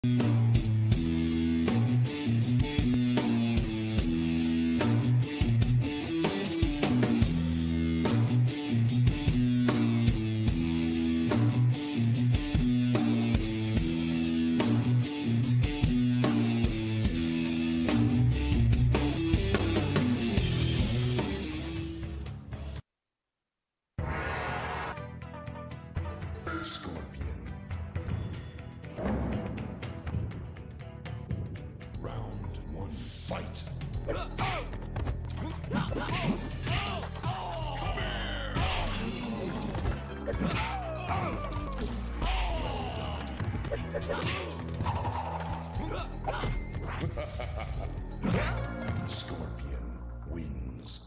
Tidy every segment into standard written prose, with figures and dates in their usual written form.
Scorpion wins.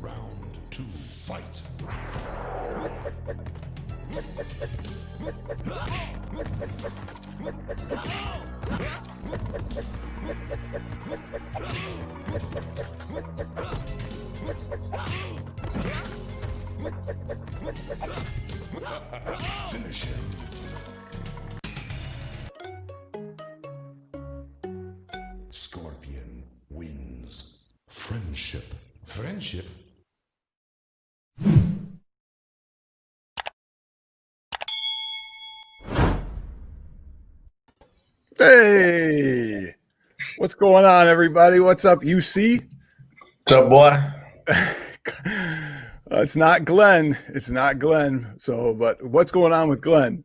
Round 2, fight. Finish him. Scorpion wins. Friendship. Friendship? Hey, what's going on, everybody? What's up, UC? What's up, boy? It's not Glenn. It's not Glenn. So, but what's going on with Glenn?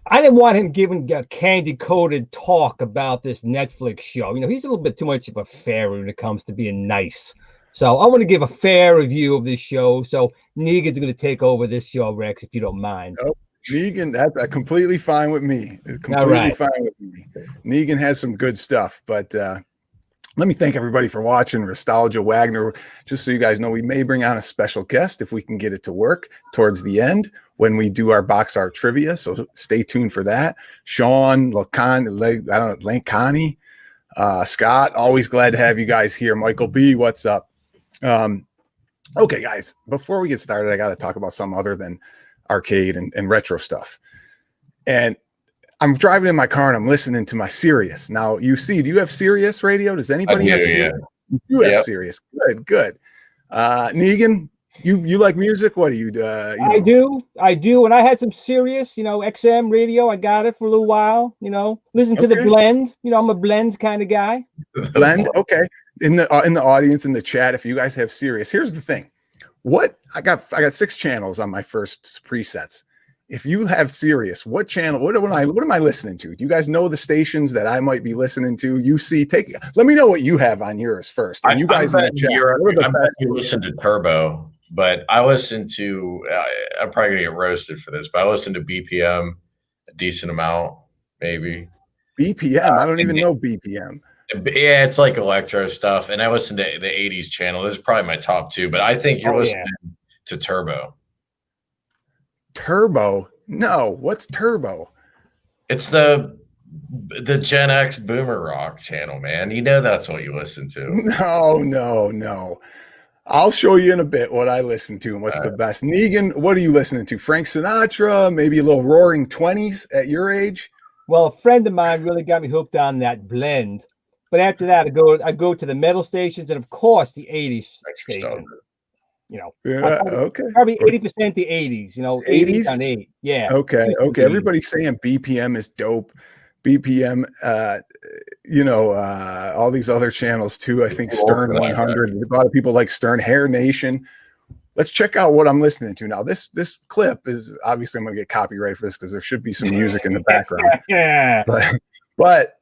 I didn't want him giving a candy-coated talk about this Netflix show. You know, he's a little bit too much of a fairy when it comes to being nice. So I want to give a fair review of this show. So Negan's going to take over this show, Rex, if you don't mind. Oh, Negan, that's completely fine with me. It's completely fine with me. Negan has some good stuff, but let me thank everybody for watching Nostalgia Wagner. Just so you guys know, we may bring on a special guest if we can get it to work towards the end when we do our box art trivia. So stay tuned for that. Sean, Lancani, Scott, always glad to have you guys here. Michael B, what's up? Okay, guys, before we get started, I got to talk about something other than arcade and retro stuff. And I'm driving in my car and I'm listening to my Sirius. Now, do you have Sirius radio? Does anybody have Sirius? Yeah. You have Sirius. Good. Negan, you like music? What do you do? I do. And I had some Sirius, XM radio. I got it for a little while, listen to the blend. I'm a blend kind of guy. Blend. Okay. In the audience, in the chat, if you guys have Sirius, here's the thing. I got 6 channels on my first presets. If you have Sirius, what channel? What am I listening to? Do you guys know the stations that I might be listening to? Let me know what you have on yours first. And you guys in the chat. I bet you listen to Turbo, but I listen to. I'm probably gonna get roasted for this, but I listen to BPM a decent amount, maybe. BPM. I don't even know BPM. Yeah, it's like electro stuff, and I listen to the '80s channel. This is probably my top 2, but I think you're listening to Turbo. Turbo? No, what's Turbo? It's the Gen X Boomer Rock channel, man. You know that's what you listen to. No. I'll show you in a bit what I listen to and what's the best. Negan, what are you listening to? Frank Sinatra? Maybe a little Roaring 20s at your age? Well, a friend of mine really got me hooked on that blend. But after that, I go to the metal stations and, of course, the 80s station. Probably 80% the 80s, 80s on 8. Yeah. Okay. Everybody's saying BPM is dope. BPM, all these other channels too. I think Stern 100. A lot of people like Stern. Hair Nation. Let's check out what I'm listening to now. This clip is obviously I'm going to get copyright for this because there should be some music in the background. Yeah. But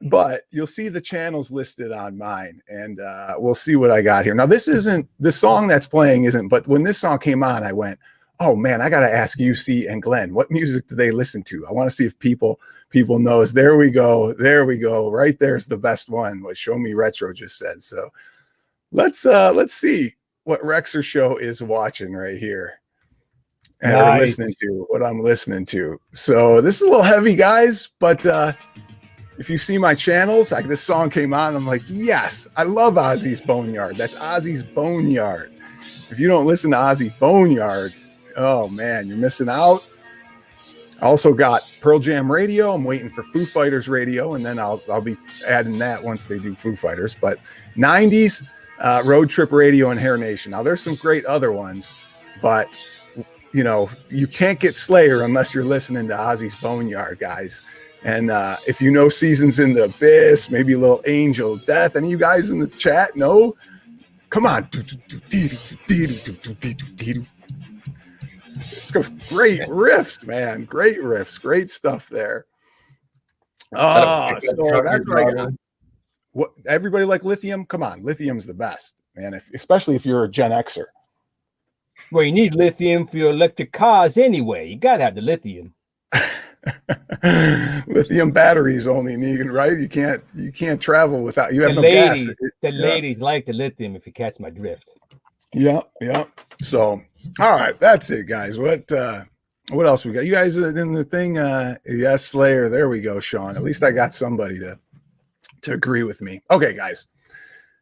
you'll see the channels listed on mine, and we'll see what I got here. Now, this isn't the song that's playing, isn't. But when this song came on, I went, "Oh man, I got to ask UC and Glenn what music do they listen to? I want to see if people knows." There we go. Right there's the best one. What Show Me Retro just said. So let's see what TheRexerShow is watching right here. And listening to what I'm listening to. So this is a little heavy, guys, but if you see my channels, like this song came on, I'm like, yes, I love Ozzy's Boneyard. That's Ozzy's Boneyard. If you don't listen to Ozzy Boneyard, oh man, you're missing out. Also got Pearl Jam Radio. I'm waiting for Foo Fighters Radio, and then I'll be adding that once they do Foo Fighters. But 90s Road Trip Radio and Hair Nation. Now there's some great other ones, but you know, you can't get Slayer unless you're listening to Ozzy's Boneyard, guys. And if you know Seasons in the Abyss, maybe a little Angel Death, any of you guys in the chat know? Come on. It's great riffs, man. Great riffs. Great stuff there. Oh, so that's what I got. What, everybody like Lithium? Come on. Lithium's the best, man. Especially if you're a Gen Xer. Well, you need lithium for your electric cars anyway. You got to have the lithium. Lithium batteries only, Negan, right? You can't travel without, you have the no gas. The ladies like the lithium, if you catch my drift. Yeah. So, all right, that's it, guys. What else we got? You guys in the thing? Yes, Slayer. There we go, Sean. At least I got somebody to agree with me. Okay, guys.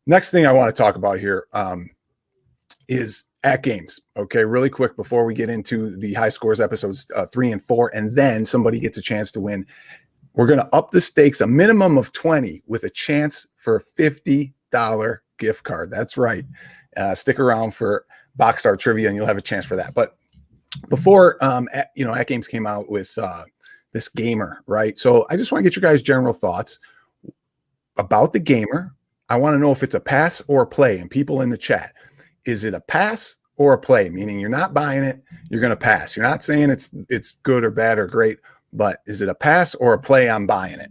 Next thing I want to talk about here is at games. Okay, really quick before we get into the high scores episodes 3 and 4, and then somebody gets a chance to win. We're going to up the stakes a minimum of 20 with a chance for a $50 gift card. That's right. Stick around for Boxstar Trivia and you'll have a chance for that. But before, At Games came out with this gamer, right? So I just want to get your guys' general thoughts about the gamer. I want to know if it's a pass or a play, and people in the chat. Is it a pass or a play? Meaning you're not buying it, you're going to pass. You're not saying it's good or bad or great, but is it a pass or a play? I'm buying it.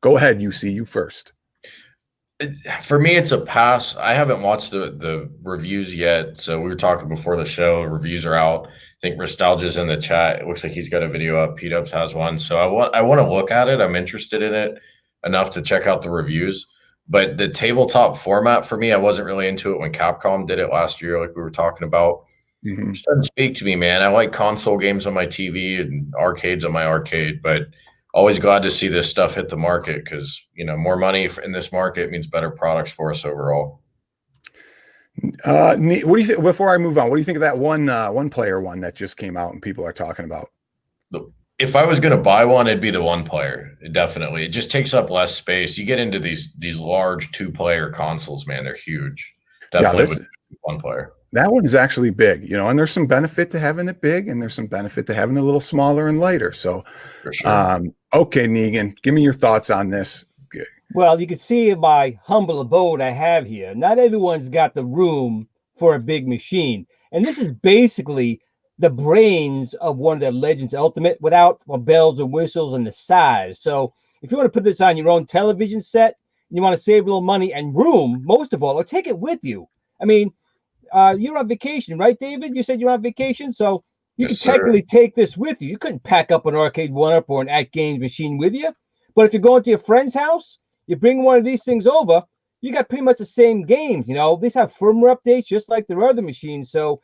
Go ahead, UC, you first. For me, it's a pass. I haven't watched the reviews yet. So we were talking before the show. Reviews are out. I think Nostalgia's in the chat. It looks like he's got a video up. P-Dubs has one. So I want to look at it. I'm interested in it enough to check out the reviews. But the tabletop format for me, I wasn't really into it when Capcom did it last year, like we were talking about. Mm-hmm. It just doesn't speak to me, man. I like console games on my TV and arcades on my arcade, but always glad to see this stuff hit the market because, more money in this market means better products for us overall. What do you think? Before I move on, what do you think of that one player one that just came out and people are talking about? If I was going to buy one, it'd be the one player. Definitely. It just takes up less space. You get into these large 2-player consoles, man. They're huge. Definitely one player. That one is actually big, and there's some benefit to having it big and there's some benefit to having it a little smaller and lighter. So, for sure. Okay, Negan, give me your thoughts on this. Well, you can see in my humble abode I have here, not everyone's got the room for a big machine. And this is basically the brains of one of the Legends Ultimate without the bells and whistles and the size. So if you want to put this on your own television set, and you want to save a little money and room, most of all, or take it with you. I mean, you're on vacation, right, David? You said you're on vacation, so you can technically take this with you. You couldn't pack up an arcade one-up or an At Games machine with you. But if you're going to your friend's house, you bring one of these things over, you got pretty much the same games. These have firmware updates just like their other machines. So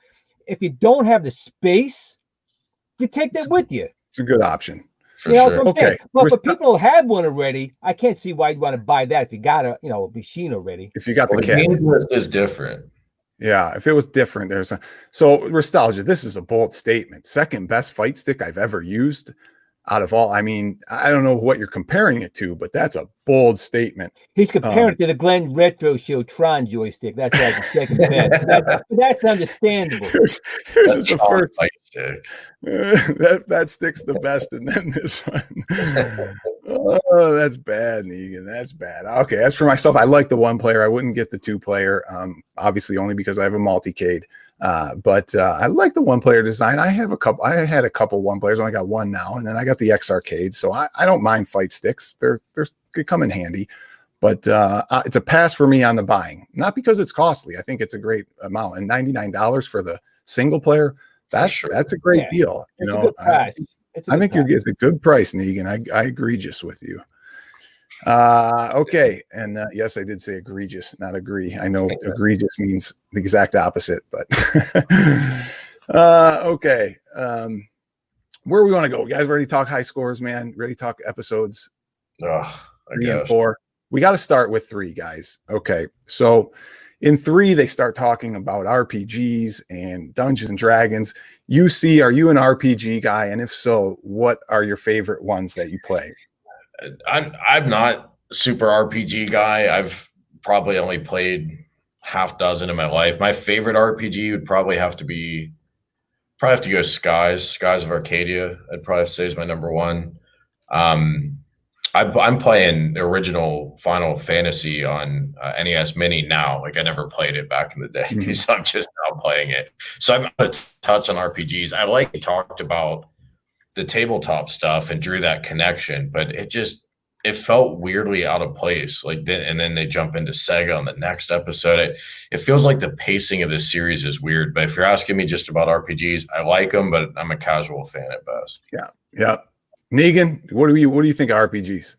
if you don't have the space, you take that with you. It's a good option. For sure. Okay. But for people who have one already, I can't see why you'd want to buy that if you got a machine already. If you got the game list is different. Yeah, if it was different, so Nostalgia. This is a bold statement. Second best fight stick I've ever used out of all. I mean, I don't know what you're comparing it to, but that's a bold statement. He's comparing it to the Glens Retro Show Tron joystick. That's like the second best. That's understandable. Here's the first fight stick. That stick's the best, and then this one. Oh, that's bad, Negan. That's bad. Okay, as for myself, I like the 1-player. I wouldn't get the 2-player, obviously only because I have a multi-cade. But I like the 1-player design. I had a couple 1-players. I only got one now, and then I got the X Arcade. So I don't mind fight sticks. They come in handy. But it's a pass for me on the buying, not because it's costly. I think it's a great amount, and $99 for the single player. That's a great deal. I think it's a good price, Negan. I agree just with you. Okay. And yes, I did say egregious, not agree. I know egregious means the exact opposite, but okay. Where we want to go? Guys, ready to talk high scores, man? Ready to talk episodes 3 and 4? We got to start with 3, guys. Okay. So In 3, they start talking about RPGs and Dungeons and Dragons. UC, are you an RPG guy? And if so, what are your favorite ones that you play? I'm not super RPG guy. I've probably only played half dozen in my life. My favorite RPG would probably have to go Skies of Arcadia. I'd probably say is my number one. I'm playing the original Final Fantasy on NES Mini now. Like I never played it back in the day, so I'm just now playing it. So I'm going to touch on RPGs. I like you talked about the tabletop stuff and drew that connection, but it felt weirdly out of place. And then they jump into Sega on the next episode. It feels like the pacing of this series is weird. But if you're asking me just about RPGs, I like them, but I'm a casual fan at best. Yeah. Negan, what do you think of RPGs?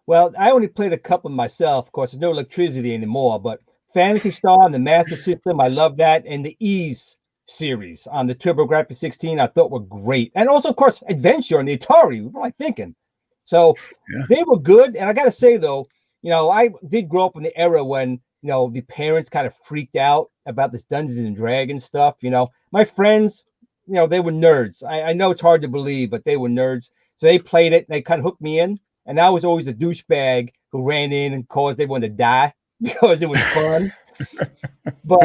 Well, I only played a couple myself. Of course, there's no electricity anymore, but Phantasy Star on the Master System, I love that. And the Ease series on the TurboGrafx 16, I thought were great. And also, of course, Adventure on the Atari. What am I thinking? So they were good. And I got to say, though, I did grow up in the era when, the parents kind of freaked out about this Dungeons and Dragons stuff. My friends, they were nerds. I know it's hard to believe, but they were nerds. So they played it. And they kind of hooked me in. And I was always a douchebag who ran in and caused everyone to die because it was fun. But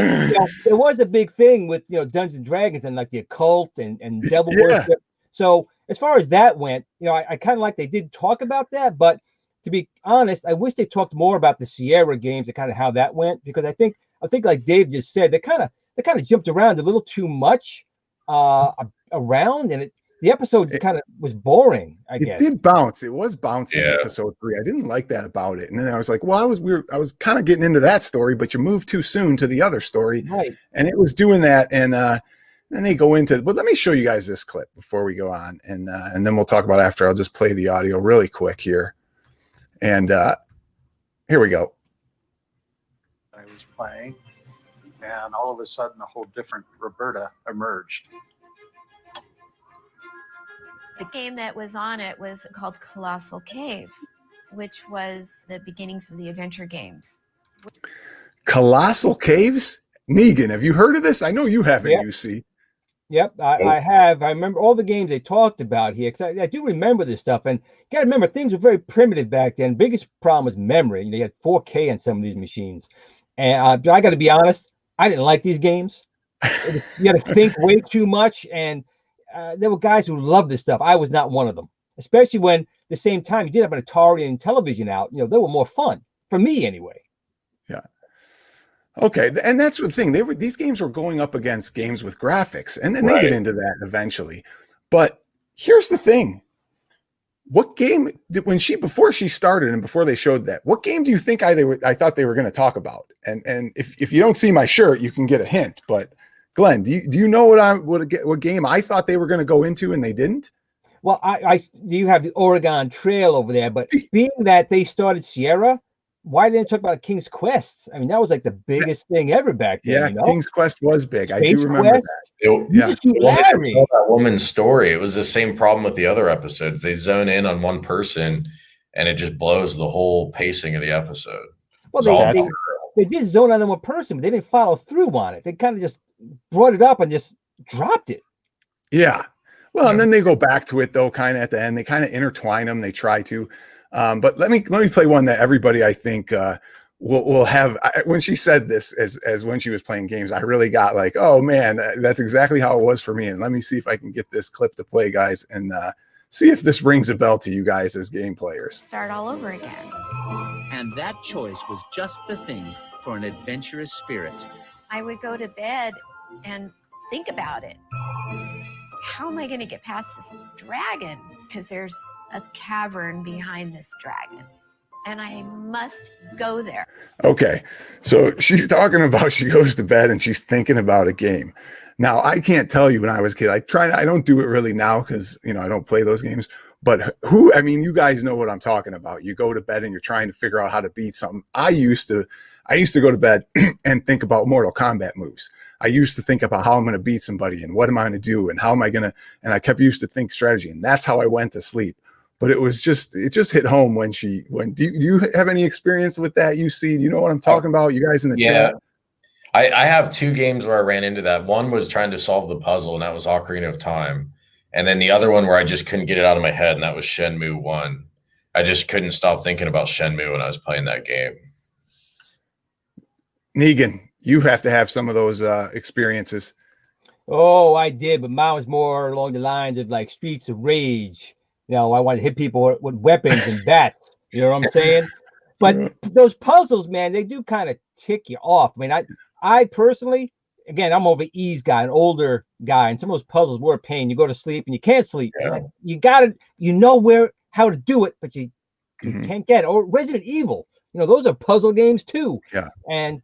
there was a big thing with Dungeons and Dragons and like the occult and devil worship. So as far as that went, I kind of like they did talk about that. But to be honest, I wish they talked more about the Sierra games and kind of how that went, because I think like Dave just said, they kind of jumped around a little too much around, and the episode kind of was boring, I guess. It did bounce. It was bouncing episode 3. I didn't like that about it. And then I was like, well, I was kind of getting into that story, but you moved too soon to the other story. Right. And it was doing that. And then they go into, but let me show you guys this clip before we go on. And then we'll talk about it after. I'll just play the audio really quick here. And here we go. I was playing, and all of a sudden a whole different Roberta emerged. The game that was on it was called Colossal Cave, which was the beginnings of the adventure games. Colossal Caves? Negan, have you heard of this? I know you haven't, UC. Yep, I have. I remember all the games they talked about here, because I do remember this stuff. And you got to remember, things were very primitive back then. Biggest problem was memory. You had 4K on some of these machines. And I got to be honest, I didn't like these games. You had to think way too much, and there were guys who loved this stuff. I was not one of them, especially when at the same time you did have an Atari and television out. They were more fun for me anyway. Yeah. Okay. And that's the thing. These games were going up against games with graphics, and then they get into that eventually. But here's the thing. What game before she started and before they showed that, what game do you think I thought they were going to talk about? And if you don't see my shirt, you can get a hint, but Glenn, do you know what game I thought they were going to go into and they didn't? Well, you have the Oregon Trail over there, but being that they started Sierra, why didn't they talk about King's Quest? I mean, that was like the biggest thing ever back then. Yeah, King's Quest was big. Space I do remember Quest? That woman's story. It was the same problem with the other episodes. They zone in on one person, and it just blows the whole pacing of the episode. Well, they did zone on one person, but they didn't follow through on it. They kind of just brought it up and just dropped it. Yeah. Well, and then they go back to it though, kind of at the end. They kind of intertwine them. They try to. But let me play one that everybody I think will have. When she said this as when she was playing games, I really got like, oh man, that's exactly how it was for me. And let me see if I can get this clip to play, guys, and see if this rings a bell to you guys as game players. Start all over again. And that choice was just the thing for an adventurous spirit. I would go to bed and think about it. How am I going to get past this dragon? Because there's a cavern behind this dragon, and I must go there. Okay, so she's talking about she goes to bed and she's thinking about a game. Now, I can't tell you when I was a kid. I don't do it really now because I don't play those games. But you guys know what I'm talking about. You go to bed and you're trying to figure out how to beat something. I used to go to bed and think about Mortal Kombat moves. I used to think about how I'm going to beat somebody and what am I going to do and how am I going to, and I used to think strategy, and that's how I went to sleep. But it just hit home when do you have any experience with that? Do you know what I'm talking about? You guys in the chat? I have 2 games where I ran into that. One was trying to solve the puzzle, and that was Ocarina of Time. And then the other one where I just couldn't get it out of my head, and that was Shenmue 1. I just couldn't stop thinking about Shenmue when I was playing that game. Negan, you have to have some of those experiences. Oh, I did, but mine was more along the lines of like Streets of Rage. You know, I want to hit people with weapons and bats. You know what I'm saying? But those puzzles, man, they do kind of tick you off. I mean, I personally, again, I'm more of an ease guy, an older guy, and some of those puzzles were a pain. You go to sleep and you can't sleep. Yeah. Like, you gotta, you know how to do it, but you can't get it. Or Resident Evil, you know, those are puzzle games too. Yeah, and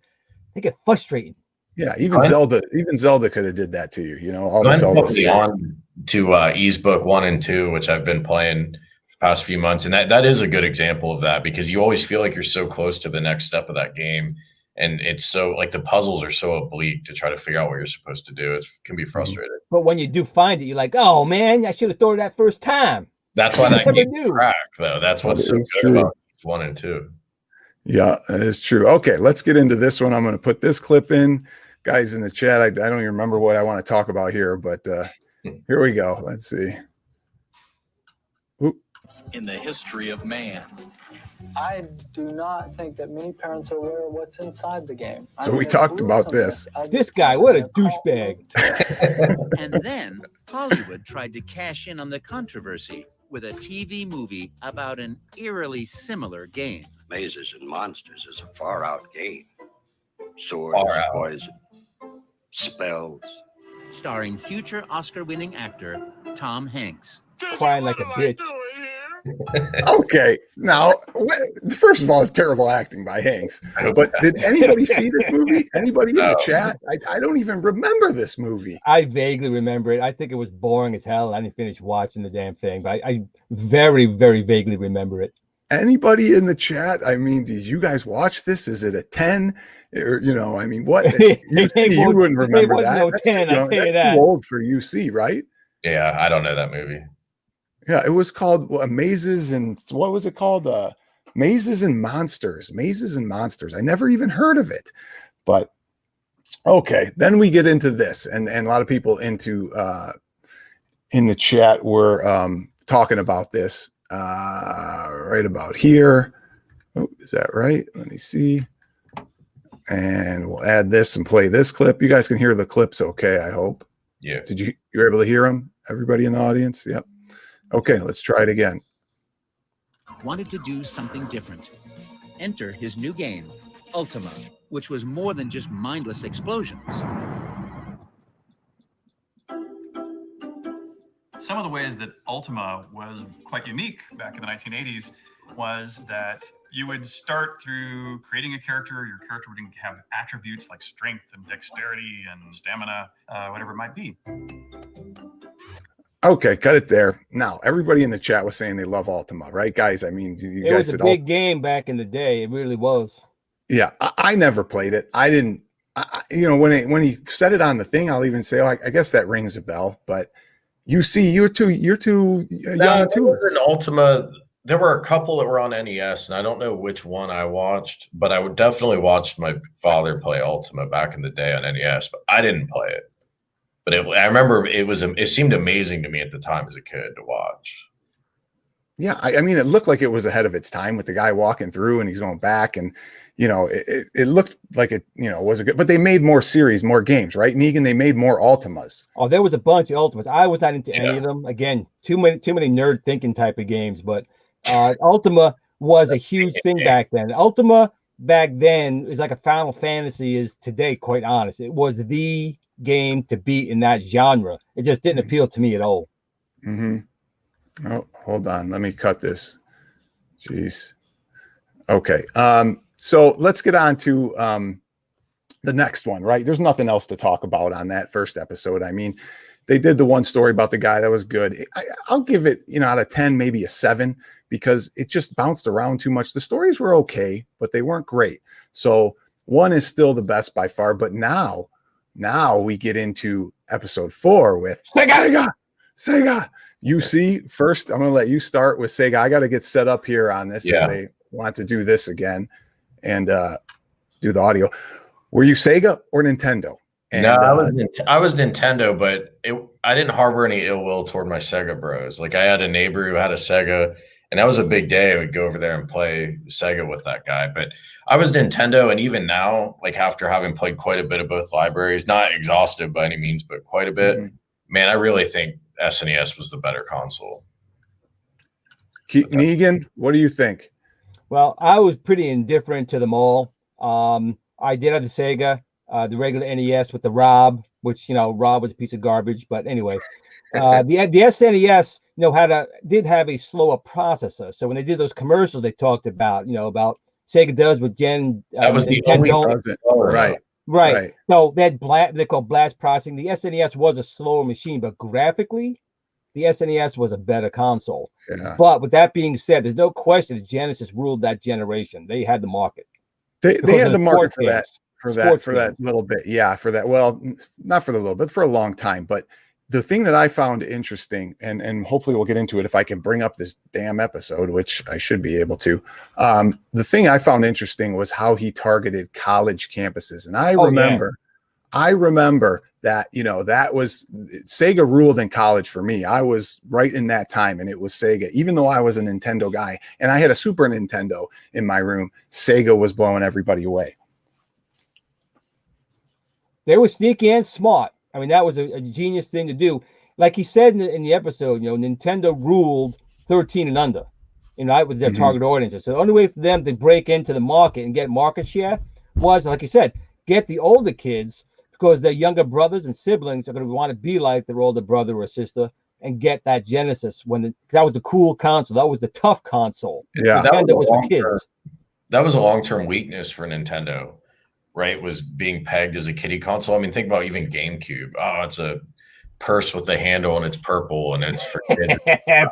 they get frustrating. Yeah, even Zelda could have did that to you. You know, all the Zelda on to Ease Book 1 and 2, which I've been playing the past few months, and that is a good example of that, because you always feel like you're so close to the next step of that game, and it's so like the puzzles are so oblique to try to figure out what you're supposed to do. It can be frustrating. But when you do find it, you're like, oh man, I should have thought of that first time. That's why that game crack, though. That's what's so good about 1 and 2. Yeah, that is true. Okay, let's get into this one. I'm going to put this clip in. Guys in the chat, I don't even remember what I want to talk about here, but here we go. Let's see. Oop. In the history of man. I do not think that many parents are aware of what's inside the game. So we talked about this. This guy, what a douchebag. And then Hollywood tried to cash in on the controversy with a TV movie about an eerily similar game. Mazes and Monsters is a far-out game. Swords, poison, spells. Starring future Oscar-winning actor Tom Hanks. Crying like a bitch. Okay, now, first of all, it's terrible acting by Hanks. But did anybody see this movie? Anybody in the chat? I don't even remember this movie. I vaguely remember it. I think it was boring as hell. I didn't finish watching the damn thing, but I very, very vaguely remember it. Anybody in the chat? I mean, did you guys watch this? Is it a 10? Or, you know, I mean, what? You wouldn't remember that. No 10, I'll tell you that. Too old for UC, right? Yeah, I don't know that movie. Yeah, it was called Mazes and what was it called? Mazes and Monsters. Mazes and Monsters. I never even heard of it. But okay, then we get into this, and a lot of people in the chat were talking about this right about here. Oh, is that right? Let me see. And we'll add this and play this clip. You guys can hear the clips okay, I hope. Yeah. You were able to hear them? Everybody in the audience? Yep. Okay, let's try it again. Wanted to do something different. Enter his new game, Ultima, which was more than just mindless explosions. Some of the ways that Ultima was quite unique back in the 1980s was that you would start through creating a character. Your character would have attributes like strength and dexterity and stamina, whatever it might be. Okay, cut it there. Now, everybody in the chat was saying they love Ultima, right, guys? I mean, it was a big game back in the day. It really was. Yeah, I never played it. I didn't. You know, when he said it on the thing, I'll even say, oh, I guess that rings a bell. But you're too young too. In Ultima, there were a couple that were on NES, and I don't know which one I watched, but I would definitely watch my father play Ultima back in the day on NES, but I didn't play it. But I remember it seemed amazing to me at the time as a kid to watch. Yeah, I mean, it looked like it was ahead of its time with the guy walking through and he's going back, and you know, it looked like it, you know, was a good. But they made more series, more games, right, Negan? They made more Ultimas. Oh, there was a bunch of Ultimas. I was not into any of them. Again, too many nerd thinking type of games. But Ultima was a huge thing back then. Ultima back then is like a Final Fantasy is today. Quite honest, it was the game to beat in that genre. It just didn't appeal to me at all. Oh, hold on, let me cut this. Jeez. Okay, so let's get on to the next one, right? There's nothing else to talk about on that first episode. I mean, they did the one story about the guy that was good. I'll give it, you know, out of 10 maybe a 7, because it just bounced around too much. The stories were okay, but they weren't great. So 1 is still the best by far. But now we get into episode 4 with Sega. You see, first, I'm going to let you start with Sega. I got to get set up here on this as they want to do this again and do the audio. Were you Sega or Nintendo? And, no, I was Nintendo, but I didn't harbor any ill will toward my Sega bros. Like I had a neighbor who had a Sega, and that was a big day. I would go over there and play Sega with that guy. But I was Nintendo, and even now, like after having played quite a bit of both libraries, not exhaustive by any means, but quite a bit, man, I really think SNES was the better console. Negan, what do you think? Well, I was pretty indifferent to them all. I did have the Sega, the regular NES with the Rob, which, Rob was a piece of garbage. But anyway, the SNES, did have a slower processor. So when they did those commercials, they talked about, about Sega does what that was the Nintendo. Right. Right. So that they call blast processing. The SNES was a slower machine, but graphically, the SNES was a better console. Yeah. But with that being said, there's no question that Genesis ruled that generation. They had the market. They had the market for that little bit. Yeah, for that. Well, not for the little bit, for a long time. But the thing that I found interesting, and hopefully we'll get into it if I can bring up this damn episode, which I should be able to. The thing I found interesting was how he targeted college campuses. And I remember that, that was Sega ruled in college for me. I was right in that time, and it was Sega. Even though I was a Nintendo guy and I had a Super Nintendo in my room, Sega was blowing everybody away. They were sneaky and smart. I mean, that was a genius thing to do. Like he said in the episode, Nintendo ruled 13 and under. That was their target audience. So the only way for them to break into the market and get market share was, like you said, get the older kids, because their younger brothers and siblings are going to want to be like their older brother or sister and get that Genesis that was the cool console. That was the tough console. Yeah, Nintendo was for kids. That was a long-term weakness for Nintendo, right? Was being pegged as a kiddie console. I mean, think about even GameCube. Oh, it's a purse with the handle and it's purple and it's for kids.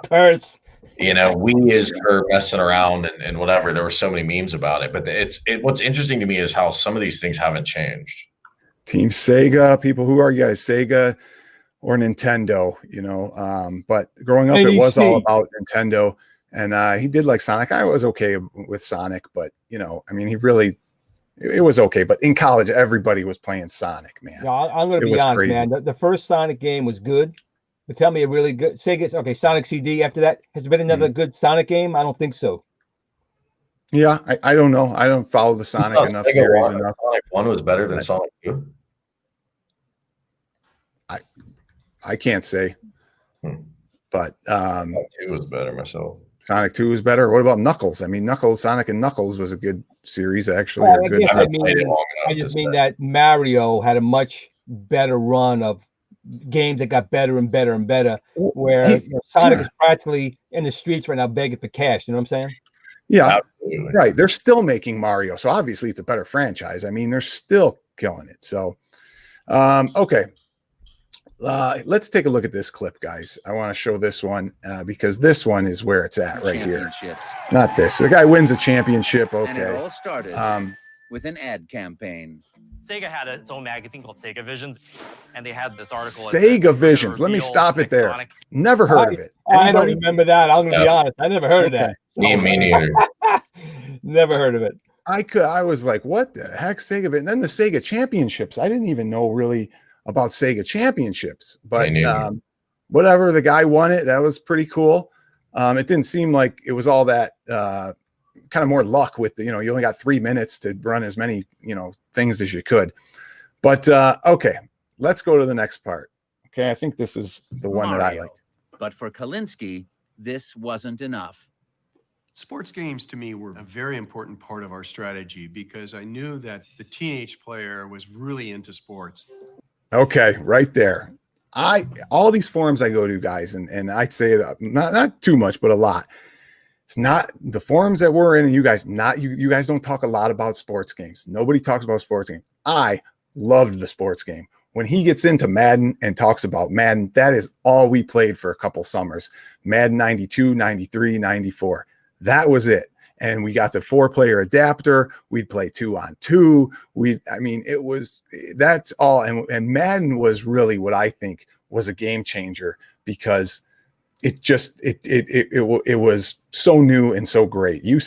Purse. Wii is for messing around and whatever. There were so many memes about it. But what's interesting to me is how some of these things haven't changed. Team Sega, people, who are you guys, Sega or Nintendo? But growing up, it was all about Nintendo, and he did like Sonic. I was okay with Sonic, but he really, it was okay. But in college, everybody was playing Sonic, man. No, I'm going to be honest, crazy. Man. The first Sonic game was good, but tell me a really good Sega. Sonic CD. After that, has there been another good Sonic game? I don't think so. Yeah, I don't know. I don't follow the Sonic enough series enough. Sonic 1 was better than Sonic 2. I can't say, but Sonic 2 was better myself. Sonic 2 was better. What about Knuckles? I mean, Sonic and Knuckles was a good series, actually. I just mean that Mario had a much better run of games that got better and better and better, where Sonic is practically in the streets right now begging for cash. You know what I'm saying? Yeah, absolutely. Right. They're still making Mario, so obviously it's a better franchise. I mean, they're still killing it. So, okay. Let's take a look at this clip, guys. I want to show this one because this one is where it's at right here. Not this. The guy wins a championship. Okay. And it all started with an ad campaign. Sega had its own magazine called Sega Visions, and they had this article. Sega Visions. Let me stop it there. Sonic. Never heard of it. I don't remember that. I'm going to be honest. I never heard of that. Me neither. Never heard of it. I was like, what the heck, Sega? And then the Sega Championships. I didn't even know really about Sega Championships, but whatever. The guy won it. That was pretty cool. It didn't seem like it was all that kind of more luck with you only got 3 minutes to run as many things as you could. But okay, let's go to the next part. Okay, I think this is the one that I like. But for Kalinsky, this wasn't enough. Sports games to me were a very important part of our strategy because I knew that the teenage player was really into sports. Okay, right there. All these forums I go to, guys, and I'd say that not too much, but a lot. It's not the forums that we're in, and you guys don't talk a lot about sports games. Nobody talks about sports games. I loved the sports game. When he gets into Madden and talks about Madden, that is all we played for a couple summers. Madden 92, 93, 94. That was it. And we got the 4-player adapter. We'd play 2-on-2. That's all. And Madden was really what I think was a game changer because it was so new and so great. Do you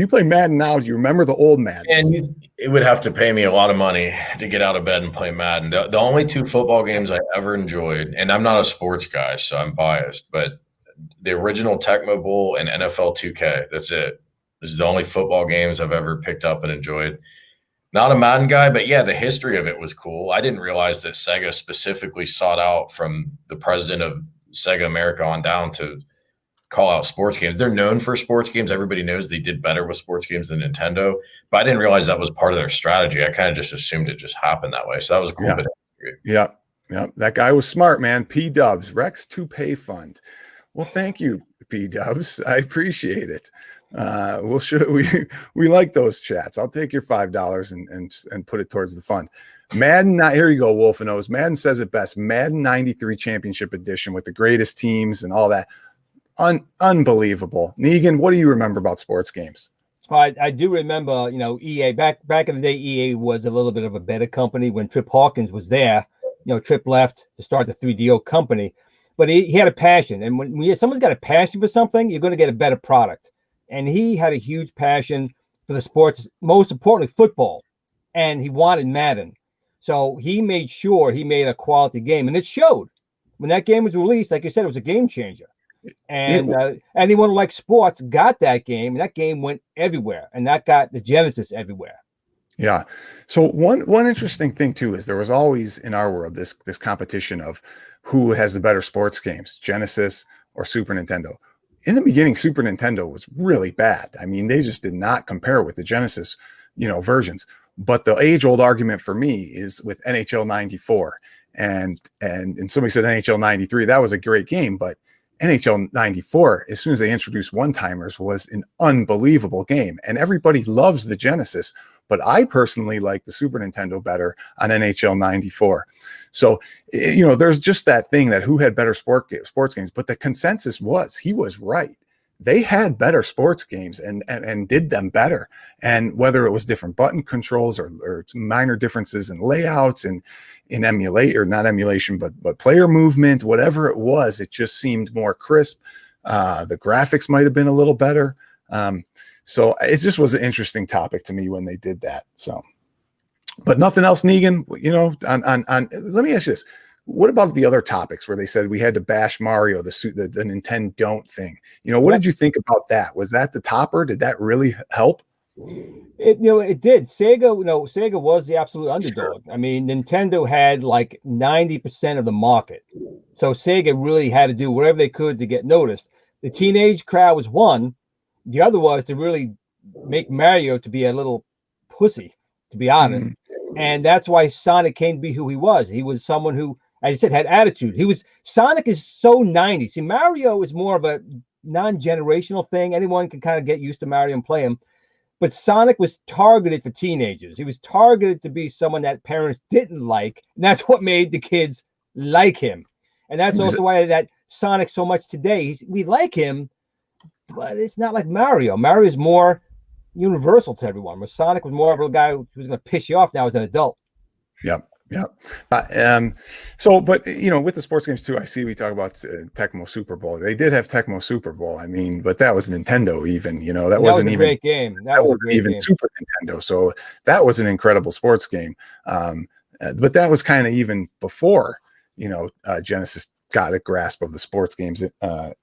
play Madden now? Do you remember the old Madden? It would have to pay me a lot of money to get out of bed and play Madden. The only 2 football games I ever enjoyed, and I'm not a sports guy, so I'm biased, but the original Tecmo Bowl and NFL 2K. That's it. This is the only football games I've ever picked up and enjoyed. Not a Madden guy, but yeah, the history of it was cool. I didn't realize that Sega specifically sought out from the president of Sega America on down to call out sports games. They're known for sports games. Everybody knows they did better with sports games than Nintendo, but I didn't realize that was part of their strategy. I kind of just assumed it just happened that way. So that was a cool bit of history. Yeah. That guy was smart, man. P Dubs, Rex to Pay Fund. Well, thank you, P Dubs. I appreciate it. We'll show we like those chats. I'll take your $5 and put it towards the fund. Madden, here you go, Wolf and O's. Madden says it best. Madden 93 Championship Edition with the greatest teams and all that. Unbelievable. Negan, what do you remember about sports games? I do remember, EA back in the day. EA was a little bit of a better company when Trip Hawkins was there. Trip left to start the 3DO company, but he had a passion, and when someone's got a passion for something, you're going to get a better product. And he had a huge passion for the sports, most importantly football, and he wanted Madden. So he made sure he made a quality game, and it showed. When that game was released, like you said, it was a game changer. And anyone who likes sports got that game, and that game went everywhere, and that got the Genesis everywhere. Yeah. So one interesting thing too is there was always in our world this competition of who has the better sports games, Genesis or Super Nintendo. In the beginning, Super Nintendo was really bad. I mean, they just did not compare with the Genesis, versions. But the age-old argument for me is with NHL 94, and somebody said NHL 93. That was a great game, but NHL 94, as soon as they introduced one-timers, was an unbelievable game, and everybody loves the Genesis. But I personally like the Super Nintendo better on NHL 94. So, there's just that thing that who had better sports games, but the consensus was he was right. They had better sports games and did them better. And whether it was different button controls or minor differences in layouts and in not emulation, but player movement, whatever it was, it just seemed more crisp. The graphics might have been a little better. So it just was an interesting topic to me when they did that. So, but nothing else, Negan, let me ask you this. What about the other topics where they said we had to bash Mario, the Nintendo don't thing? What did you think about that? Was that the topper? Did that really help? It did. Sega was the absolute underdog. I mean, Nintendo had like 90% of the market. So Sega really had to do whatever they could to get noticed. The teenage crowd was one. The other was to really make Mario to be a little pussy, to be honest. And that's why Sonic came to be who he was. He was someone who, as I said, had attitude. Sonic is so 90s. See, Mario is more of a non-generational thing. Anyone can kind of get used to Mario and play him. But Sonic was targeted for teenagers. He was targeted to be someone that parents didn't like. And that's what made the kids like him. And that's also why that Sonic so much today. We like him, but it's not like Mario. Mario is more universal to everyone. Where Sonic was more of a guy who was going to piss you off now as an adult. Yep. So, but with the sports games too, I see we talk about Tecmo Super Bowl. They did have Tecmo Super Bowl. I mean, but that was Nintendo. Even that wasn't even a great game. That wasn't even game. Super Nintendo. So that was an incredible sports game. But that was kind of even before Genesis got a grasp of the sports games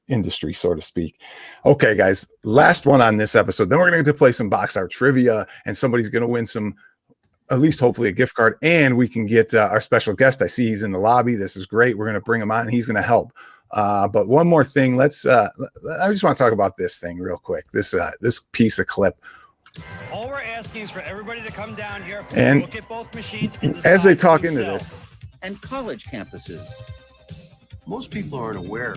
industry, so to speak. Okay, guys, last one on this episode. Then we're going to play some box art trivia, and somebody's going to win some. At least hopefully a gift card, and we can get our special guest. I see he's in the lobby. This is great. We're going to bring him on and he's going to help. But one more thing, I just want to talk about this thing real quick. This piece of clip. All we're asking is for everybody to come down here and look at both machines as they talk into this. And college campuses. Most people aren't aware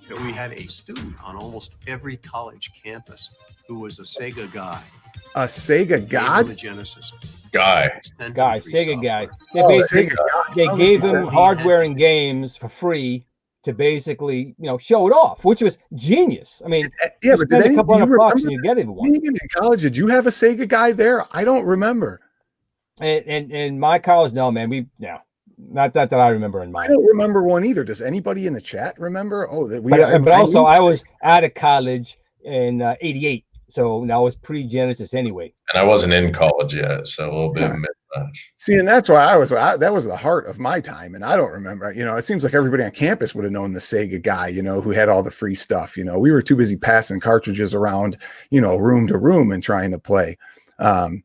that we had a student on almost every college campus who was a Sega guy. A Sega god? The Genesis guy. Sega guy. They gave him hardware and games for free to basically, show it off, which was genius. I mean, yeah, but spend a couple $100 and you get it. In college, did you have a Sega guy there? I don't remember. And in my college, no, man, not that I remember in mine. I don't remember one either. Does anybody in the chat remember? Oh, that we. But also, I was out of college in '88. So now it's pre-Genesis anyway. And I wasn't in college yet, so a little bit of mismatch. See, and that's why that was the heart of my time. And I don't remember, it seems like everybody on campus would have known the Sega guy, who had all the free stuff. We were too busy passing cartridges around, room to room and trying to play. Okay.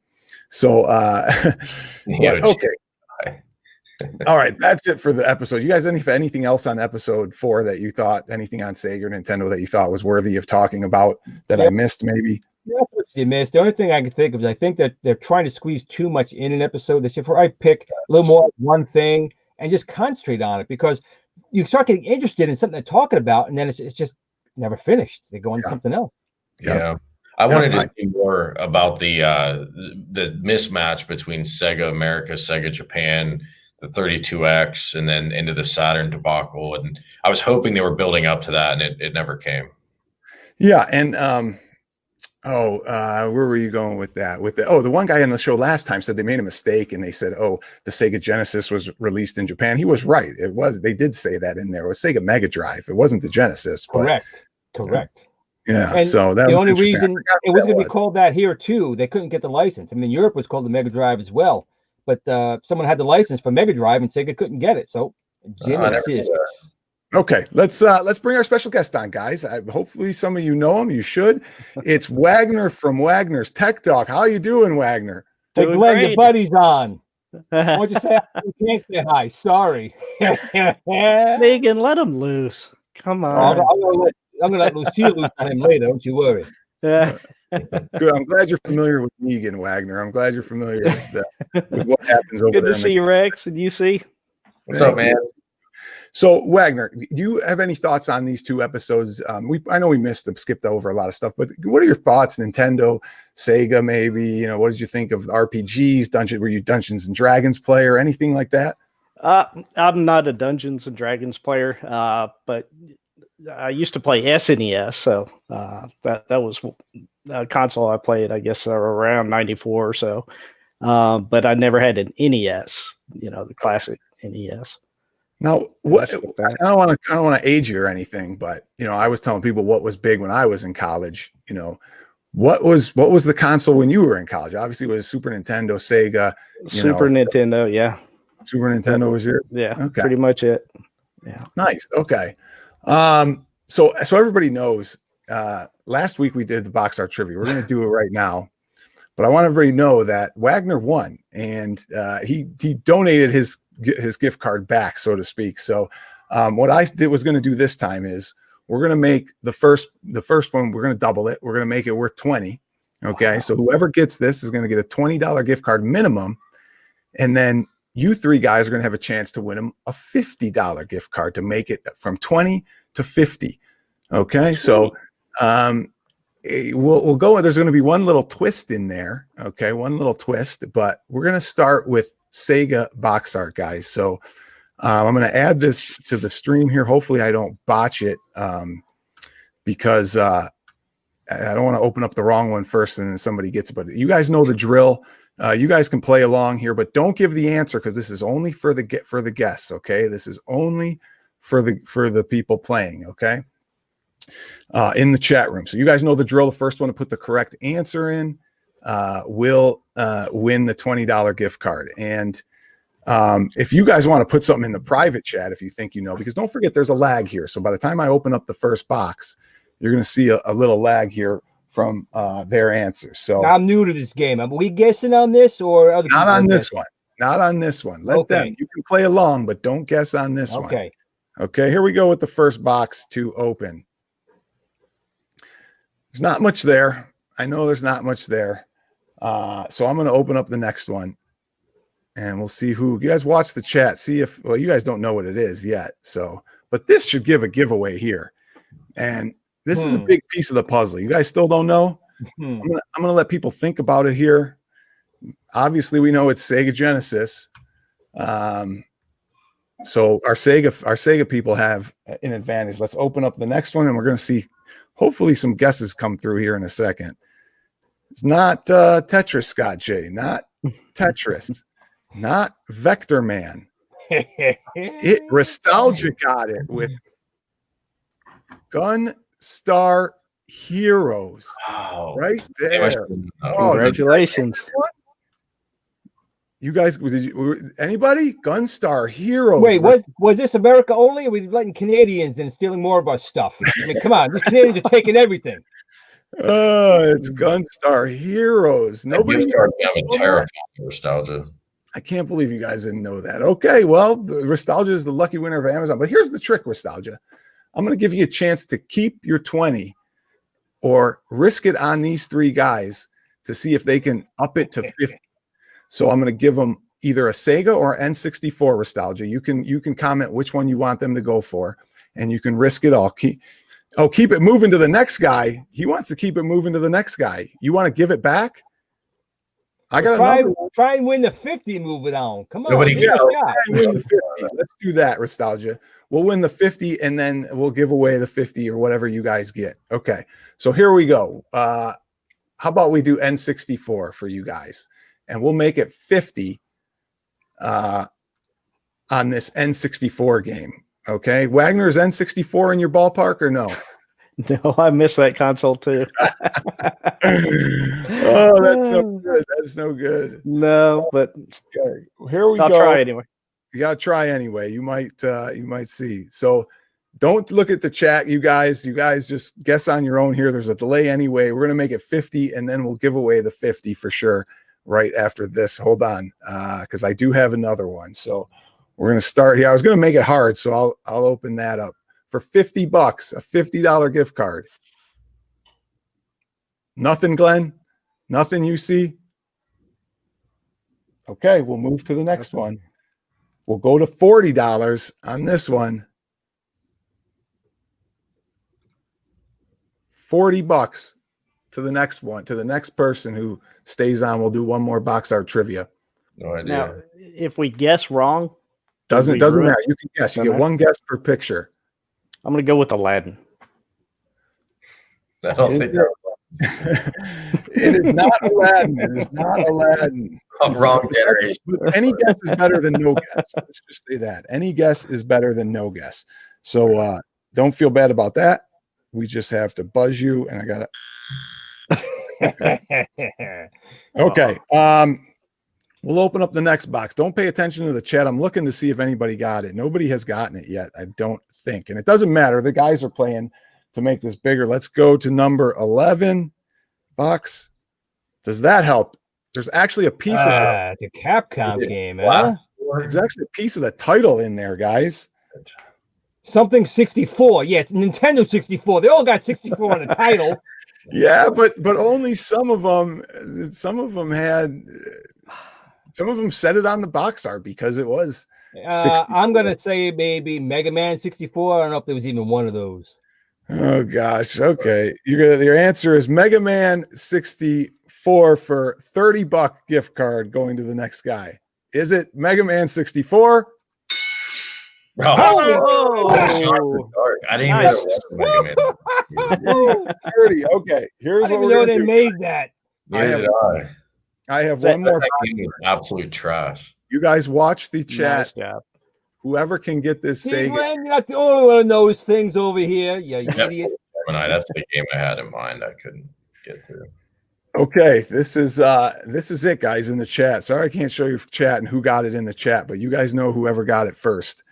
All right. That's it for the episode. You guys, anything else on episode 4 that you thought, anything on Sega or Nintendo that you thought was worthy of talking about that I missed maybe? That's what you missed. The only thing I can think of is I think that they're trying to squeeze too much in an episode. They should probably pick a little more one thing and just concentrate on it, because you start getting interested in something they're talking about, and then it's just never finished. They go on to something else. Yeah. I wanted to see more about the mismatch between Sega America, Sega Japan, the 32X, and then into the Saturn debacle. And I was hoping they were building up to that, and it never came. Yeah. And where were you going with that? The one guy on the show last time said they made a mistake, and they said, the Sega Genesis was released in Japan. He was right. They did say that in there. It was Sega Mega Drive. It wasn't the Genesis. But, Correct. Yeah. And so that the was only reason it was going to be was. called that here too, they couldn't get the license. I mean, Europe was called the Mega Drive as well, but someone had the license for Mega Drive and Sega couldn't get it. So Genesis. Okay, let's bring our special guest on, guys. Hopefully some of you know him. You should. It's Wagner from Wagner's Tech Talk. How you doing, Wagner? Hey, Glenn, your buddy's on. What'd you say? You can't say hi. Sorry. Megan, let him loose. Come on. I'm gonna let Lucille loose on him later. Don't you worry. Good. I'm glad you're familiar with Negan, Wagner. I'm glad you're familiar with what happens over there. Good to see you, Rex, and you see. What's up, man? So, Wagner, do you have any thoughts on these 2 episodes? I know we skipped over a lot of stuff, but what are your thoughts? Nintendo, Sega, maybe? What did you think of RPGs? Were you Dungeons and Dragons player? Anything like that? I'm not a Dungeons and Dragons player, but I used to play SNES, so that was a console I played, I guess, around 94 or so. But I never had an NES, the classic NES. Now, I don't want to age you or anything, but I was telling people what was big when I was in college. What was the console when you were in college? Obviously, it was Super Nintendo, Sega. Super Nintendo, yeah. Super Nintendo was yours? Yeah, okay. Pretty much it. Yeah. Nice. Okay. So everybody knows. Last week we did the box art trivia. We're going to do it right now. But I want everybody to know that Wagner won, and he donated his gift card back, so to speak. So what I was going to do this time is we're going to make the first one, we're going to double it. We're going to make it worth 20. Okay. Wow. So whoever gets this is going to get a $20 gift card minimum. And then you 3 guys are going to have a chance to win them a $50 gift card to make it from 20 to 50. Okay. So we'll go. There's going to be one little twist in there. Okay. One little twist, but we're going to start with Sega box art, guys. So I'm going to add this to the stream here. Hopefully I don't botch it because I don't want to open up the wrong one first and then somebody gets it. But you guys know the drill. You guys can play along here, but don't give the answer because this is only for the guests. Okay. This is only for the people playing. Okay. In the chat room. So you guys know the drill. The first one to put the correct answer in will win the $20 gift card. And if you guys want to put something in the private chat, if you think because don't forget there's a lag here. So by the time I open up the first box, you're going to see a little lag here from their answers. So I'm new to this game. Are we guessing on this or other? Not on this one. Not on this one. Let them. You can play along, but don't guess on this one. Okay. Okay. Here we go with the first box to open. There's not much there. I know there's not much there. So I'm going to open up the next one and we'll see who you guys watch the chat. See if, you guys don't know what it is yet. So, but this should give a giveaway here. And this is a big piece of the puzzle. You guys still don't know? I'm going to let people think about it here. Obviously we know it's Sega Genesis. So our Sega people have an advantage. Let's open up the next one and we're going to see hopefully some guesses come through here in a second. It's not Tetris, Scott J. Not Tetris. Not Vector Man. Nostalgia got it with Gunstar Heroes. Wow. Right there. Oh, Congratulations. you guys, anybody? Gunstar Heroes. Wait, was this America only? Or were we letting Canadians and stealing more of our stuff? I mean, come on, these Canadians are taking everything. It's Gunstar Heroes. Nobody. I'm terrified of nostalgia. I can't believe you guys didn't know that. Okay, well, the Nostalgia is the lucky winner of Amazon. But here's the trick, Nostalgia. I'm going to give you a chance to keep your 20 or risk it on these three guys to see if they can up it to 50. So I'm going to give them either a Sega or N64 Nostalgia. You can comment which one you want them to go for, and you can risk it all. Keep it moving to the next guy. He wants to keep it moving to the next guy. You want to give it back? I got try and win the 50. Move it on. Come on. Win the 50. Let's do that, Nostalgia. We'll win the 50 and then we'll give away the 50 or whatever you guys get. Okay. So here we go. How about we do N64 for you guys? And we'll make it 50 on this N64 game. Okay. Wagner, is N64 in your ballpark or no? No, I missed that console too. Oh, that's no good. That's no good. No, but okay. Here we go. I'll try anyway. You gotta try anyway. You might see. So don't look at the chat, you guys. You guys just guess on your own here. There's a delay anyway. We're gonna make it 50, and then we'll give away the 50 for sure right after this. Hold on, because I do have another one. So we're gonna start here. I was gonna make it hard, so I'll open that up. For $50, a $50 gift card. Nothing, Glenn? Nothing you see? Okay, we'll move to the next one. We'll go to $40 on this one. $40 to the next one, to the next person who stays on. We'll do one more box art trivia. No idea. Now, if we guess wrong, doesn't matter. You can guess. You get one guess per picture. I'm going to go with Aladdin. I don't think it is not Aladdin. It is not Aladdin. Wrong generation. Any guess is better than no guess. Let's just say that. Any guess is better than no guess. So don't feel bad about that. We just have to buzz you, and I got it. Okay. We'll open up the next box. Don't pay attention to the chat. I'm looking to see if anybody got it. Nobody has gotten it yet, I don't think. And it doesn't matter. The guys are playing to make this bigger. Let's go to number 11 box. Does that help? There's actually a piece of the Capcom game, huh? It's actually a piece of the title in there, guys. Something 64. Yeah, it's Nintendo 64. They all got 64 on the title. Yeah, but only some of them said it on the box art because it was 64. I'm gonna say maybe Mega Man 64. I don't know if there was even one of those. Oh gosh. Okay. Your answer is Mega Man 64 for $30 gift card going to the next guy. Is it Mega Man 64? Oh, I didn't nice. even know Mega Man. 30. Okay. Here's I didn't even know they made that. I have one more. Absolute trash. You guys watch the chat. Nice job. Whoever can get this Sega. You're not the only one of those things over here. You idiot. That's the game I had in mind. I couldn't get through. Okay, this is it, guys, in the chat. Sorry, I can't show you chat and who got it in the chat, but you guys know whoever got it first.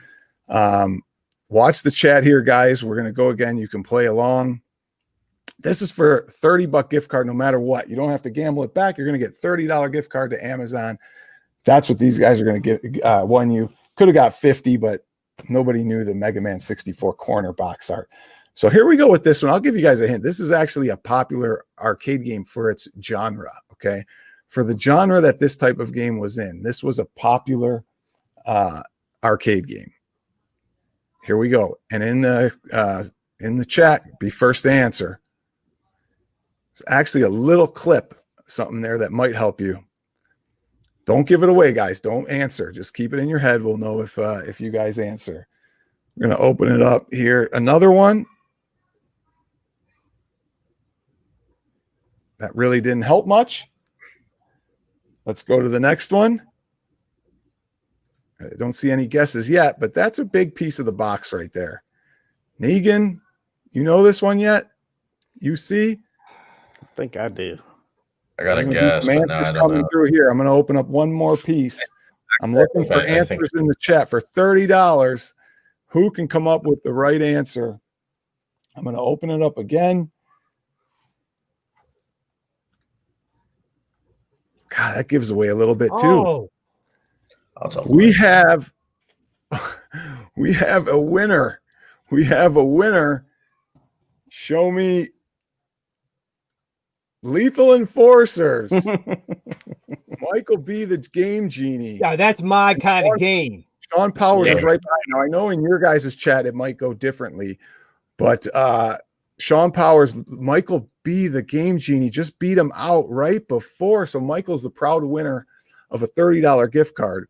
Watch the chat here, guys. We're gonna go again. You can play along. This is for $30 gift card, no matter what. You don't have to gamble it back. You're gonna get $30 gift card to Amazon. That's what these guys are gonna get. Won you. Could have got 50, but nobody knew the Mega Man 64 corner box art. So here we go with this one. I'll give you guys a hint. This is actually a popular arcade game for its genre. Okay, for the genre that this type of game was in, this was a popular arcade game. Here we go. And in the chat, be first to answer. It's actually a little clip, something there that might help you. Don't give it away, guys. Don't answer. Just keep it in your head. We'll know if you guys answer. We're going to open it up here. Another one. That really didn't help much. Let's go to the next one. I don't see any guesses yet, but that's a big piece of the box right there. Negan, you know this one yet? You see? I think I do. I got a There's guess, some but no, answers I don't coming know. through here. I'm going to open up one more piece. I'm looking for I think- answers in the chat for $30. Who can come up with the right answer? I'm going to open it up again. God, that gives away a little bit too. We have a winner. We have a winner. Show me Lethal Enforcers. Michael B, the Game Genie. Yeah, that's my kind of game. Sean Powers Yeah. is right behind. Now I know in your guys' chat it might go differently, but Sean Powers, Michael B, the Game Genie, just beat him out right before. So Michael's the proud winner of a $30 gift card.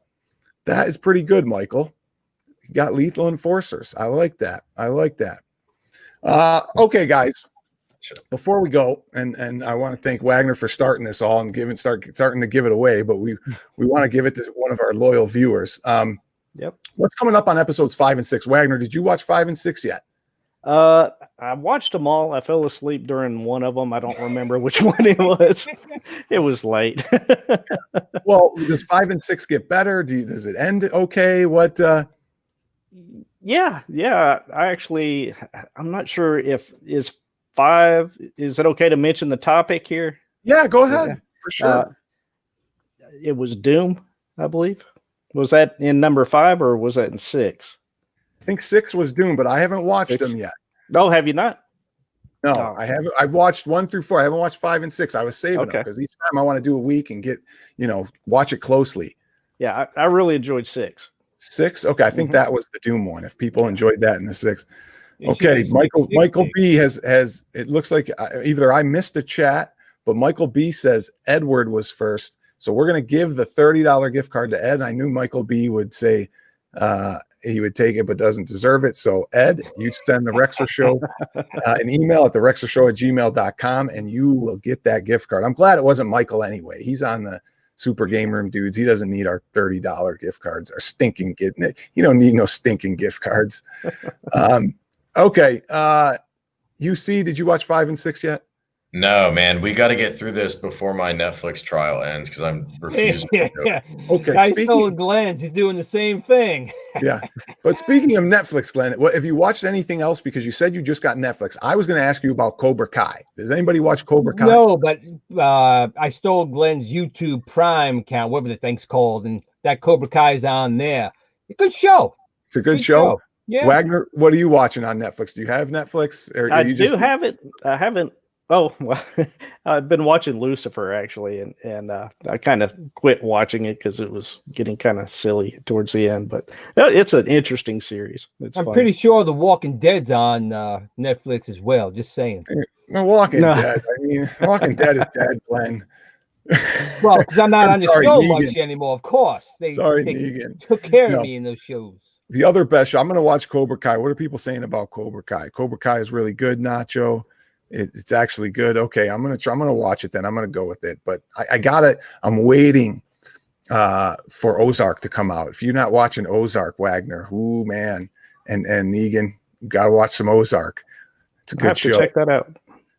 That is pretty good, Michael. You got Lethal Enforcers. I like that. I like that. Okay, guys. Before we go, and I want to thank Wagner for starting this all and starting to give it away, but we want to give it to one of our loyal viewers. Yep. What's coming up on episodes 5 and 6? Wagner, did you watch 5 and 6 yet? I watched them all. I fell asleep during one of them. I don't remember which one it was. It was late. Well, does 5 and 6 get better? Does it end okay? What? Yeah. I'm not sure if is 5. Is it okay to mention the topic here? Yeah, go ahead. For sure. It was Doom, I believe. Was that in number 5 or was that in 6? I think 6 was Doom, but I haven't watched 6? them yet. Oh, have you not? No, Oh. I haven't. I've watched 1 through 4. I haven't watched 5 and 6. I was saving them because each time I want to do a week and get, watch it closely. Yeah, I really enjoyed 6. 6? Okay, I think that was the Doom one. If people enjoyed that in the 6. It Okay, should be Michael 660. B has it looks like either I missed the chat, but Michael B says Edward was first. So we're going to give the $30 gift card to Ed. I knew Michael B would say he would take it, but doesn't deserve it. So Ed, you send the Rexer Show an email at TheRexerShow@gmail.com and you will get that gift card. I'm glad it wasn't Michael anyway. He's on the Super Game Room dudes. He doesn't need our $30 gift cards. Our stinking you don't need no stinking gift cards. Okay. UC, did you watch 5 and 6 yet? No, man, we got to get through this before my Netflix trial ends because I'm refusing. to do it. Okay. I told Glens he's doing the same thing. Yeah. But speaking of Netflix, Glenn, have you watched anything else? Because you said you just got Netflix. I was going to ask you about Cobra Kai. Does anybody watch Cobra Kai? No, but I stole Glenn's YouTube Prime account, whatever the thing's called, and that Cobra Kai is on there. A good show. It's a good show. Yeah. Wagner, what are you watching on Netflix? Do you have Netflix? Or I you do have it. I haven't. Oh, well, I've been watching Lucifer actually, and I kind of quit watching it because it was getting kind of silly towards the end. But it's an interesting series. It's I'm fun. pretty sure The Walking Dead's on Netflix as well. Just saying. The Walking Dead. I mean, Walking Dead is dead, Glenn. Well, because I'm not on the sorry, show Negan. much anymore. Of course, they Negan. took care No. of me in those shows. The other best show, I'm going to watch Cobra Kai. What are people saying about Cobra Kai? Cobra Kai is really good, Nacho. It's actually good. Okay, I'm going to watch it then. I'm going to go with it. But I got it. I'm waiting for Ozark to come out. If you're not watching Ozark, Wagner, ooh, man, and Negan, you got to watch some Ozark. It's a I good have to show. check that out.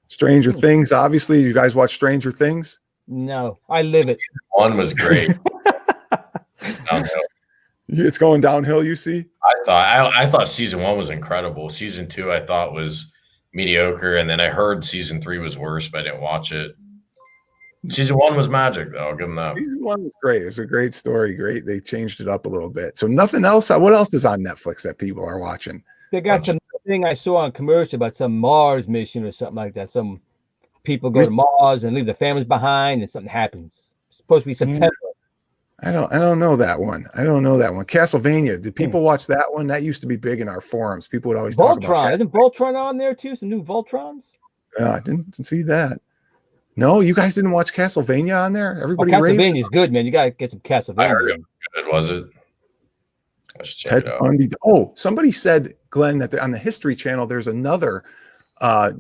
Stranger Things, obviously. You guys watch Stranger Things? No, I live it. 1 was great. Downhill. It's going downhill, you see? I thought season 1 was incredible. Season 2 I thought was mediocre, and then I heard season 3 was worse, but I didn't watch it. Season 1 was magic, though. I'll give them that. Season 1 was great. It was a great story. Great. They changed it up a little bit. So nothing else. What else is on Netflix that people are watching? They got some thing I saw on commercial about some Mars mission or something like that. Some people go to Mars and leave their families behind, and something happens. It's supposed to be September. I don't know that one. Castlevania. Did people watch that one? That used to be big in our forums. People would always talk about Voltron. Isn't Voltron on there too? Some new Voltrons? I didn't see that. No, you guys didn't watch Castlevania on there? Everybody Castlevania is good, man. You gotta get some Castlevania. I heard it was good, was it? I should check Ted it out. Bundy. Oh, somebody said, Glenn, that on the History Channel there's another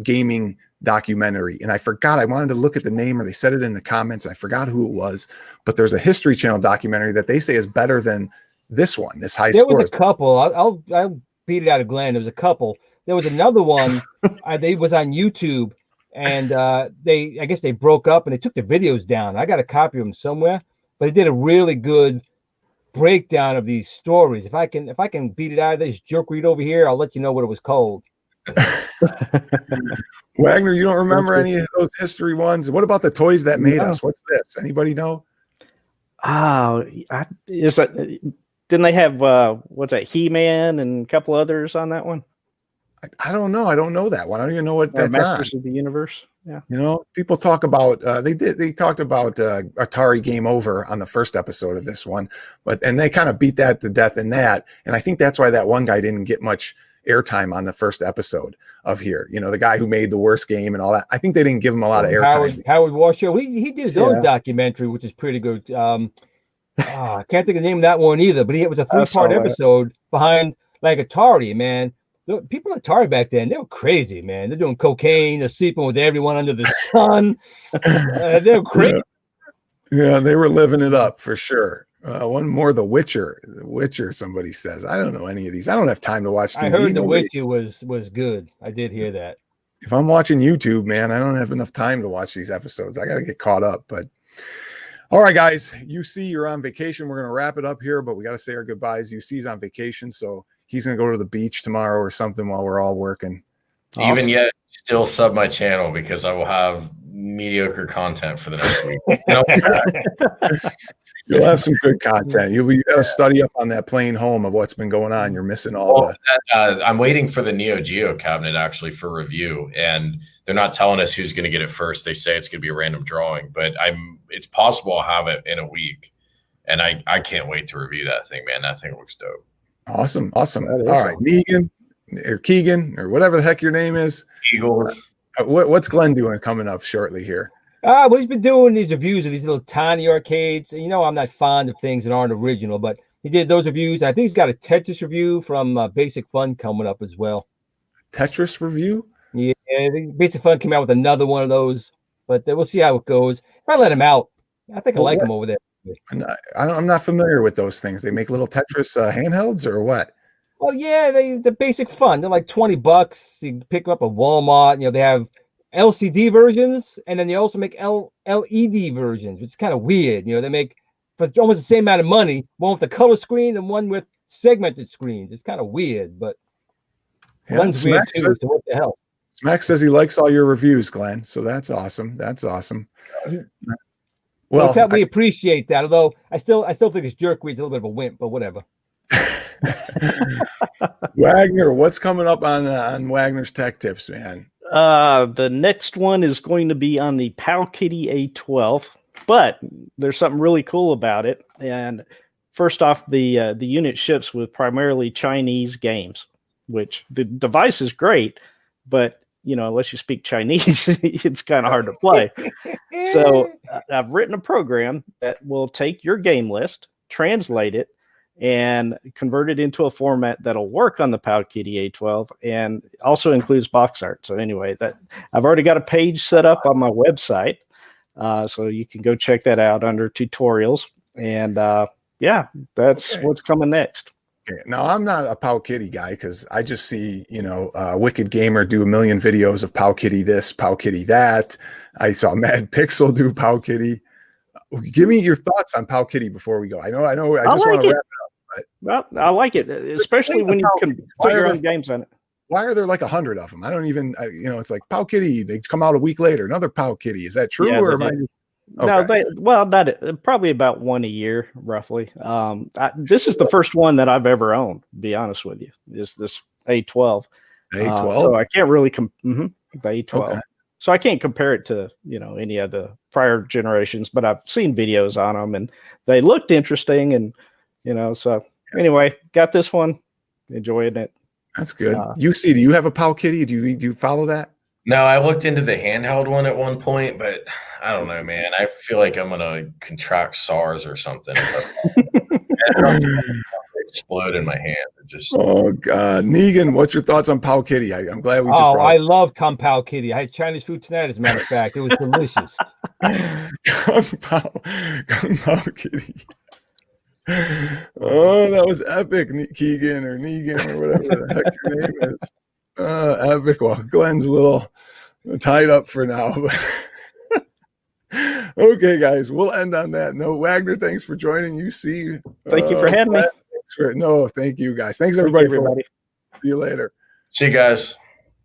gaming documentary, and I forgot. I wanted to look at the name, or they said it in the comments, and I forgot who it was. But there's a History Channel documentary that they say is better than this one. This high There score. was a couple. I'll beat it out of Glenn. There was a couple. There was another one. It was on YouTube. and I guess they broke up and they took the videos down. I got a copy of them somewhere, but they did a really good breakdown of these stories. If I can beat it out of this jerkweed over here, I'll let you know what it was called. Wagner, you don't remember any of those history ones? What about the toys that made us? What's this? Anybody know? Oh, is that? Didn't they have what's that? He-Man and a couple others on that one. I don't know. I don't know that one. I don't even know what that's Masters on. of the Universe. Yeah. You know, people talk about they talked about Atari Game Over on the first episode of this one, and they kind of beat that to death in that. And I think that's why that one guy didn't get much airtime on the first episode of here. You know, the guy who made the worst game and all that. I think they didn't give him a lot of airtime. Howard Washoe. He did his own documentary, which is pretty good. I can't think of the name of that one either, but it was a 3-part episode behind like Atari, man. People at Atari back then, they were crazy, man. They're doing cocaine, they're sleeping with everyone under the sun. They're crazy. Yeah, they were living it up for sure. One more, The Witcher. The Witcher, somebody says. I don't know any of these. I don't have time to watch TV. I heard The Witcher was good. I did hear that. If I'm watching YouTube, man, I don't have enough time to watch these episodes. I got to get caught up. But all right, guys, UC, you're on vacation. We're going to wrap it up here, but we got to say our goodbyes. UC's on vacation, so he's going to go to the beach tomorrow or something while we're all working. Even Awesome. yet, still sub my channel because I will have mediocre content for the next week. You'll have some good content. You got to study up on that plane home of what's been going on. You're missing all I'm waiting for the Neo Geo cabinet actually for review, and they're not telling us who's going to get it first. They say it's going to be a random drawing, but it's possible I'll have it in a week, and I can't wait to review that thing, man. That thing looks dope. Awesome. All right, Negan or Keegan or whatever the heck your name is. Eagles. What's Glenn doing coming up shortly here? Well, he's been doing these reviews of these little tiny arcades. And, I'm not fond of things that aren't original, but he did those reviews. I think he's got a Tetris review from Basic Fun coming up as well. Tetris review? Yeah, I think Basic Fun came out with another one of those, but we'll see how it goes. If I let him out, I think I like him over there. I'm not familiar with those things. They make little Tetris handhelds or what? Well, yeah, they're Basic Fun. They're like $20. You can pick them up at Walmart. They have LCD versions, and then they also make LED versions, which is kind of weird. They make for almost the same amount of money, one with the color screen and one with segmented screens. It's kind of weird, but one's weird too. So what the hell? Smack says he likes all your reviews, Glenn. So that's awesome. Well, we appreciate that. Although I still think his jerkweed's a little bit of a wimp, but whatever. Wagner, what's coming up on Wagner's Tech Tips, man? The next one is going to be on the Powkiddy A12, but there's something really cool about it. And first off, the unit ships with primarily Chinese games, which the device is great, but unless you speak Chinese, it's kind of hard to play. So I've written a program that will take your game list, translate it, and convert it into a format that'll work on the Powkiddy A12 and also includes box art. So anyway, that I've already got a page set up on my website. So you can go check that out under tutorials. And that's what's coming next. Okay. Now, I'm not a Powkiddy guy because I just see, Wicked Gamer do a million videos of Powkiddy this, Powkiddy that. I saw Mad Pixel do Powkiddy. Give me your thoughts on Powkiddy before we go. I know. I just want to wrap it up. Well, I like it, especially when you can put your own games on it. Why are there like 100 of them? I don't even, it's like Powkiddy. They come out a week later. Another Powkiddy. Is that true? Yeah, or am I? Okay. No, probably about one a year, roughly. This is the first one that I've ever owned, to be honest with you, is this A12. A12? So I can't really, the A12. Okay. So I can't compare it to, any of the prior generations, but I've seen videos on them and they looked interesting. And, so anyway, got this one, enjoying it. That's good. UC, do you have a Powkiddy? Do you follow that? No, I looked into the handheld one at one point, but I don't know, man. I feel like I'm gonna contract SARS or something. Explode in my hand. Oh God, Negan, what's your thoughts on Powkiddy? I'm glad we. I love Kung Pao Kitty. I had Chinese food tonight, as a matter of fact. It was delicious. Kung Pao Kitty. Oh, that was epic, Keegan or Negan or whatever the heck your name is. Epic. Well, Glenn's a little tied up for now. Okay, guys, we'll end on that note. Wagner, thanks for joining. UC, thank you for having me. No, thank you, guys. Thanks everybody for. See you later. See you guys.